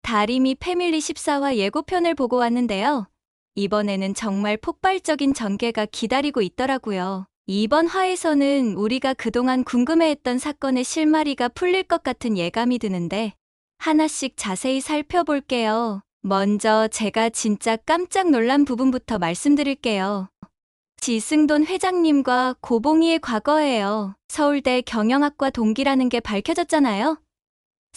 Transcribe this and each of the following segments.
다리미 패밀리 14화 예고편을 보고 왔는데요. 이번에는 정말 폭발적인 전개가 기다리고 있더라고요. 이번 화에서는 우리가 그동안 궁금해했던 사건의 실마리가 풀릴 것 같은 예감이 드는데 하나씩 자세히 살펴볼게요. 먼저 제가 진짜 깜짝 놀란 부분부터 말씀드릴게요. 지승돈 회장님과 고봉이의 과거예요. 서울대 경영학과 동기라는 게 밝혀졌잖아요.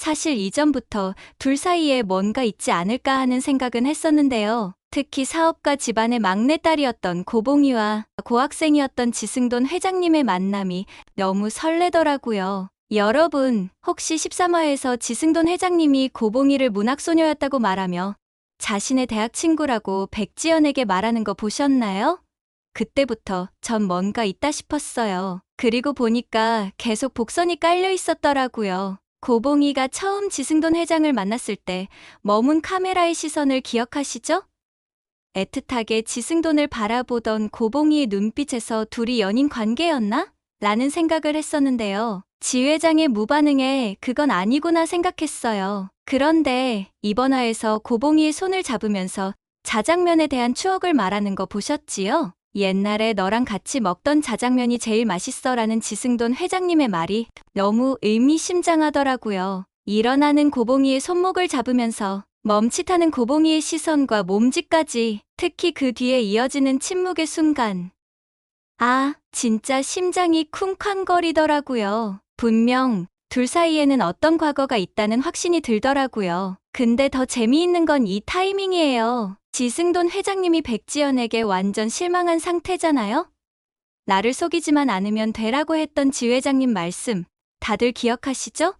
사실 이전부터 둘 사이에 뭔가 있지 않을까 하는 생각은 했었는데요. 특히 사업가 집안의 막내딸이었던 고봉이와 고학생이었던 지승돈 회장님의 만남이 너무 설레더라고요. 여러분, 혹시 13화에서 지승돈 회장님이 고봉이를 문학소녀였다고 말하며 자신의 대학 친구라고 백지연에게 말하는 거 보셨나요? 그때부터 전 뭔가 있다 싶었어요. 그리고 보니까 계속 복선이 깔려 있었더라고요. 고봉이가 처음 지승돈 회장을 만났을 때 머문 카메라의 시선을 기억하시죠? 애틋하게 지승돈을 바라보던 고봉이의 눈빛에서 둘이 연인 관계였나? 라는 생각을 했었는데요. 지 회장의 무반응에 그건 아니구나 생각했어요. 그런데 이번 화에서 고봉이의 손을 잡으면서 자장면에 대한 추억을 말하는 거 보셨지요? 옛날에 너랑 같이 먹던 자장면이 제일 맛있어 라는 지승돈 회장님의 말이 너무 의미심장하더라고요. 일어나는 고봉이의 손목을 잡으면서 멈칫하는 고봉이의 시선과 몸짓까지, 특히 그 뒤에 이어지는 침묵의 순간. 아, 진짜 심장이 쿵쾅거리더라고요. 분명 둘 사이에는 어떤 과거가 있다는 확신이 들더라고요. 근데 더 재미있는 건 이 타이밍이에요. 지승돈 회장님이 백지연에게 완전 실망한 상태잖아요? 나를 속이지만 않으면 되라고 했던 지 회장님 말씀, 다들 기억하시죠?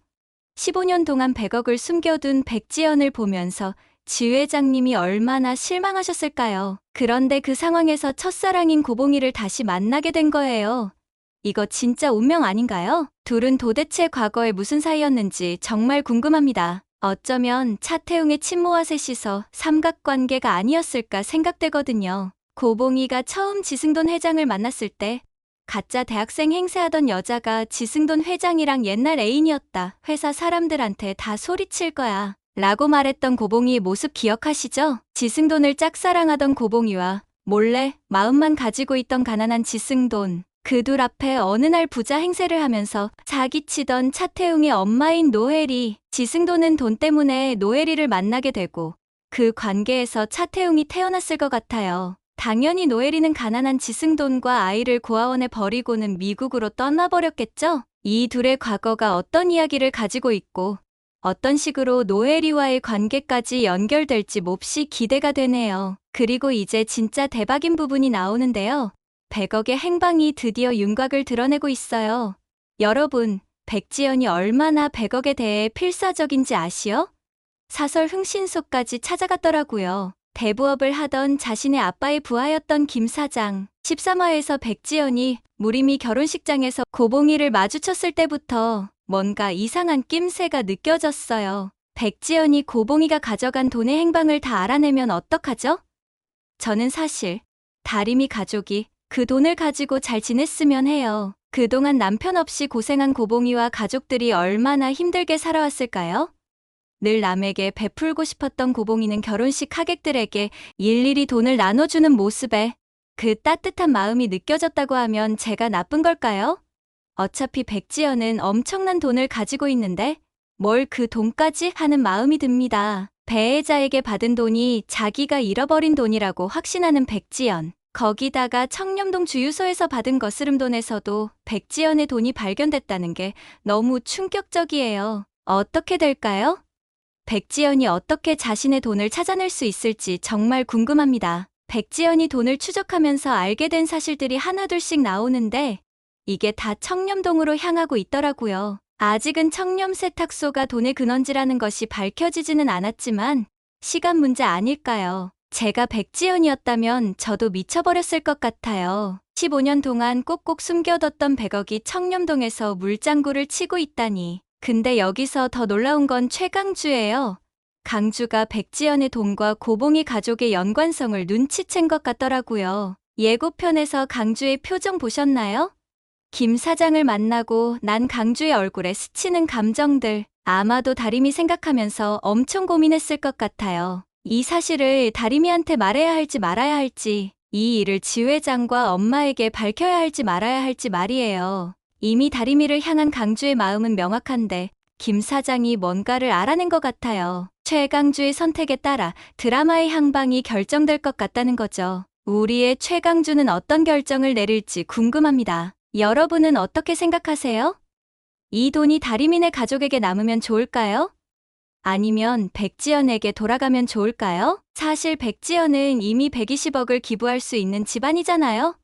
15년 동안 100억을 숨겨둔 백지연을 보면서 지 회장님이 얼마나 실망하셨을까요? 그런데 그 상황에서 첫사랑인 고봉이를 다시 만나게 된 거예요. 이거 진짜 운명 아닌가요? 둘은 도대체 과거에 무슨 사이였는지 정말 궁금합니다. 어쩌면 차태웅의 친모와 셋이서 삼각관계가 아니었을까 생각되거든요. 고봉이가 처음 지승돈 회장을 만났을 때 가짜 대학생 행세하던 여자가 지승돈 회장이랑 옛날 애인이었다. 회사 사람들한테 다 소리칠 거야. 라고 말했던 고봉이의 모습 기억하시죠? 지승돈을 짝사랑하던 고봉이와 몰래 마음만 가지고 있던 가난한 지승돈. 그 둘 앞에 어느 날 부자 행세를 하면서 사기치던 차태웅의 엄마인 노혜리. 지승돈은 돈 때문에 노혜리를 만나게 되고 그 관계에서 차태웅이 태어났을 것 같아요. 당연히 노혜리는 가난한 지승돈과 아이를 고아원에 버리고는 미국으로 떠나버렸겠죠? 이 둘의 과거가 어떤 이야기를 가지고 있고 어떤 식으로 노혜리와의 관계까지 연결될지 몹시 기대가 되네요. 그리고 이제 진짜 대박인 부분이 나오는데요. 100억의 행방이 드디어 윤곽을 드러내고 있어요. 여러분, 백지연이 얼마나 100억에 대해 필사적인지 아시요? 사설 흥신소까지 찾아갔더라고요. 대부업을 하던 자신의 아빠의 부하였던 김 사장. 13화에서 백지연이 무림이 결혼식장에서 고봉이를 마주쳤을 때부터 뭔가 이상한 낌새가 느껴졌어요. 백지연이 고봉이가 가져간 돈의 행방을 다 알아내면 어떡하죠? 저는 사실 다리미 가족이 그 돈을 가지고 잘 지냈으면 해요. 그동안 남편 없이 고생한 고봉이와 가족들이 얼마나 힘들게 살아왔을까요? 늘 남에게 베풀고 싶었던 고봉이는 결혼식 하객들에게 일일이 돈을 나눠주는 모습에 그 따뜻한 마음이 느껴졌다고 하면 제가 나쁜 걸까요? 어차피 백지연은 엄청난 돈을 가지고 있는데 뭘 그 돈까지 하는 마음이 듭니다. 배혜자에게 받은 돈이 자기가 잃어버린 돈이라고 확신하는 백지연. 거기다가 청렴동 주유소에서 받은 거스름돈에서도 백지연의 돈이 발견됐다는 게 너무 충격적이에요. 어떻게 될까요? 백지연이 어떻게 자신의 돈을 찾아낼 수 있을지 정말 궁금합니다. 백지연이 돈을 추적하면서 알게 된 사실들이 하나둘씩 나오는데 이게 다 청렴동으로 향하고 있더라고요. 아직은 청렴 세탁소가 돈의 근원지라는 것이 밝혀지지는 않았지만 시간 문제 아닐까요? 제가 백지연이었다면 저도 미쳐버렸을 것 같아요. 15년 동안 꼭꼭 숨겨뒀던 100억이 청렴동에서 물장구를 치고 있다니. 근데 여기서 더 놀라운 건 최강주예요. 강주가 백지연의 돈과 고봉이 가족의 연관성을 눈치챈 것 같더라고요. 예고편에서 강주의 표정 보셨나요? 김 사장을 만나고 난 강주의 얼굴에 스치는 감정들, 아마도 다림이 생각하면서 엄청 고민했을 것 같아요. 이 사실을 다림이한테 말해야 할지 말아야 할지, 이 일을 지회장과 엄마에게 밝혀야 할지 말아야 할지 말이에요. 이미 다림이를 향한 강주의 마음은 명확한데 김 사장이 뭔가를 알아낸 것 같아요. 최강주의 선택에 따라 드라마의 향방이 결정될 것 같다는 거죠. 우리의 최강주는 어떤 결정을 내릴지 궁금합니다. 여러분은 어떻게 생각하세요? 이 돈이 다리민의 가족에게 남으면 좋을까요? 아니면 백지연에게 돌아가면 좋을까요? 사실 백지연은 이미 120억을 기부할 수 있는 집안이잖아요.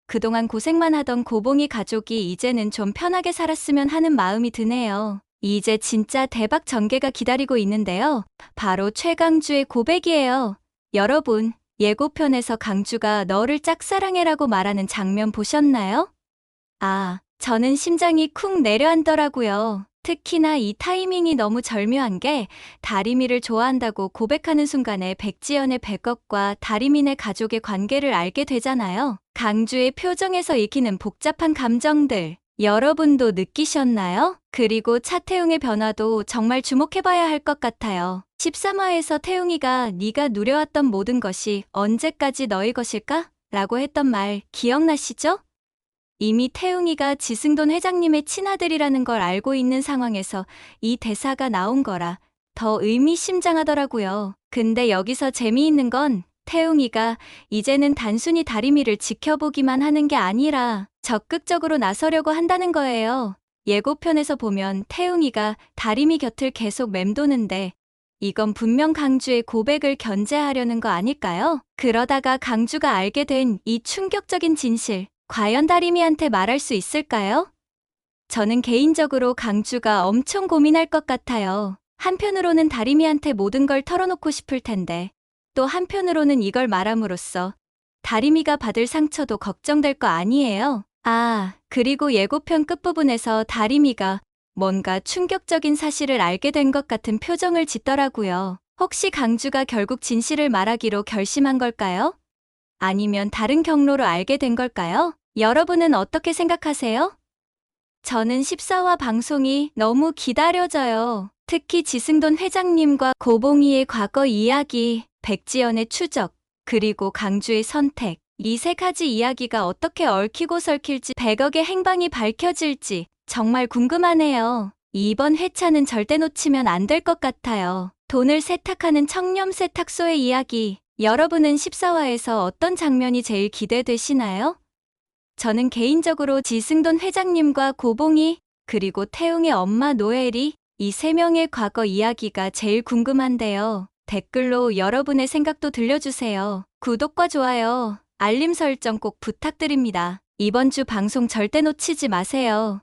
그동안 고생만 하던 고봉이 가족이 이제는 좀 편하게 살았으면 하는 마음이 드네요. 이제 진짜 대박 전개가 기다리고 있는데요. 바로 최강주의 고백이에요. 여러분, 예고편에서 강주가 너를 짝사랑해라고 말하는 장면 보셨나요? 아, 저는 심장이 쿵 내려앉더라고요. 특히나 이 타이밍이 너무 절묘한 게 다리미를 좋아한다고 고백하는 순간에 백지연의 백업과 다리민의 가족의 관계를 알게 되잖아요. 강주의 표정에서 읽히는 복잡한 감정들, 여러분도 느끼셨나요? 그리고 차태웅의 변화도 정말 주목해봐야 할 것 같아요. 13화에서 태웅이가 네가 누려왔던 모든 것이 언제까지 너의 것일까? 라고 했던 말 기억나시죠? 이미 태웅이가 지승돈 회장님의 친아들이라는 걸 알고 있는 상황에서 이 대사가 나온 거라 더 의미심장하더라고요. 근데 여기서 재미있는 건 태웅이가 이제는 단순히 다리미를 지켜보기만 하는 게 아니라 적극적으로 나서려고 한다는 거예요. 예고편에서 보면 태웅이가 다리미 곁을 계속 맴도는데 이건 분명 강주의 고백을 견제하려는 거 아닐까요? 그러다가 강주가 알게 된 이 충격적인 진실, 과연 다리미한테 말할 수 있을까요? 저는 개인적으로 강주가 엄청 고민할 것 같아요. 한편으로는 다리미한테 모든 걸 털어놓고 싶을 텐데, 또 한편으로는 이걸 말함으로써 다리미가 받을 상처도 걱정될 거 아니에요? 아, 그리고 예고편 끝부분에서 다리미가 뭔가 충격적인 사실을 알게 된 것 같은 표정을 짓더라고요. 혹시 강주가 결국 진실을 말하기로 결심한 걸까요? 아니면 다른 경로로 알게 된 걸까요? 여러분은 어떻게 생각하세요? 저는 14화 방송이 너무 기다려져요. 특히 지승돈 회장님과 고봉이의 과거 이야기, 백지연의 추적, 그리고 강주의 선택. 이 세 가지 이야기가 어떻게 얽히고 설킬지 100억의 행방이 밝혀질지 정말 궁금하네요. 이번 회차는 절대 놓치면 안 될 것 같아요. 돈을 세탁하는 청렴 세탁소의 이야기. 여러분은 14화에서 어떤 장면이 제일 기대되시나요? 저는 개인적으로 지승돈 회장님과 고봉이, 그리고 태웅의 엄마 노엘이 이 세 명의 과거 이야기가 제일 궁금한데요. 댓글로 여러분의 생각도 들려주세요. 구독과 좋아요, 알림 설정 꼭 부탁드립니다. 이번 주 방송 절대 놓치지 마세요.